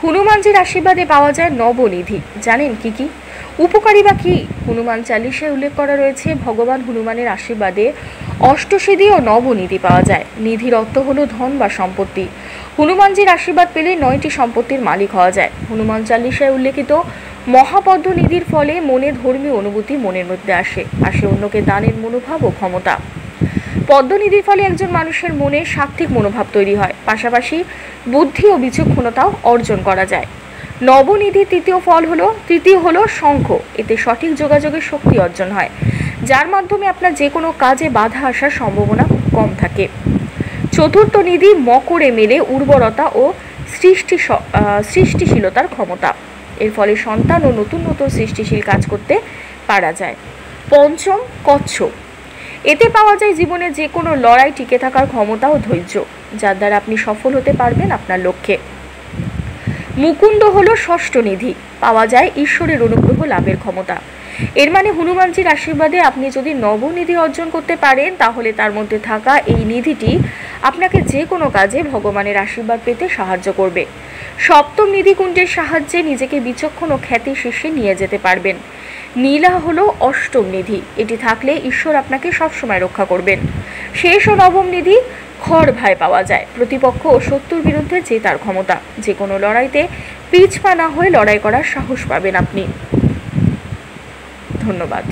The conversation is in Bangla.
হনুমানজির আশীর্বাদে পাওয়া যায় নবনিধি। জানেন কি কি উপকারী বা কি? হনুমান চালিশায় উল্লেখ করা রয়েছে, ভগবান হনুমানের আশীর্বাদে অষ্টসিদ্ধি ও নবনিধি পাওয়া যায়। নিধির অর্থ হলো ধন বা সম্পত্তি। হনুমানজির আশীর্বাদ পেলে 9টি সম্পত্তির মালিক হওয়া যায়। হনুমান চালিশায় উল্লেখিত মহাপদ্ম নিধির ফলে মনে ধর্মীয় অনুভূতি মনের মধ্যে আসে অন্যকে দানের মনোভাব ও ক্ষমতা। পদ্মনিধির ফলে একজন মানুষের মনে সাত্ত্বিক মনোভাব তৈরি হয়, পাশাপাশি বুদ্ধি ও বিচক্ষণতাও অর্জন করা যায়। নবনিধির তৃতীয় হলো শঙ্খ। এতে সঠিক যোগাযোগের শক্তি অর্জন হয়, যার মাধ্যমে আপনার যে কোনো কাজে বাধা আসার সম্ভাবনা কম থাকে। চতুর্থ নিধি মকরে মেলে উর্বরতা ও সৃষ্টিশীলতার ক্ষমতা। এর ফলে সন্তান ও নতুন নতুন সৃষ্টিশীল কাজ করতে পারা যায়। পঞ্চম কচ্ছপ। এতে পাওয়া যায় জীবনে যে কোনো লড়াই টিকে থাকার ক্ষমতা ও ধৈর্য, যার দ্বারা আপনি সফল হতে পারবেন আপনার লক্ষ্যে। মুকুন্দ হলো ষষ্ঠ নিধি। পাওয়া যায় ঈশ্বরের অনুগ্রহ লাভের ক্ষমতা। এর মানে হনুমানজির আশীর্বাদে আপনি যদি নবনিধি অর্জন করতে পারেন, তাহলে তার মধ্যে থাকা এই নিধিটি আপনাকে যে কোনো কাজে ভগবানের আশীর্বাদ পেতে সাহায্য করবে। সপ্তম নিধিকুণ্ডের সাহায্যে নিজেকে বিচক্ষণ ও খ্যাতি শীর্ষে নিয়ে যেতে পারবেন। নীলা হলো অষ্টম নিধি। এটি থাকলে ঈশ্বর আপনাকে সবসময় রক্ষা করবেন। শেষ ও নবম নিধি খড় ভাই পাওয়া যায়। প্রতিপক্ষ ও শত্রুর বিরুদ্ধে জেতার ক্ষমতা। যে কোনো লড়াইতে পিছপা না হয়ে লড়াই করার সাহস পাবেন আপনি। ধন্যবাদ।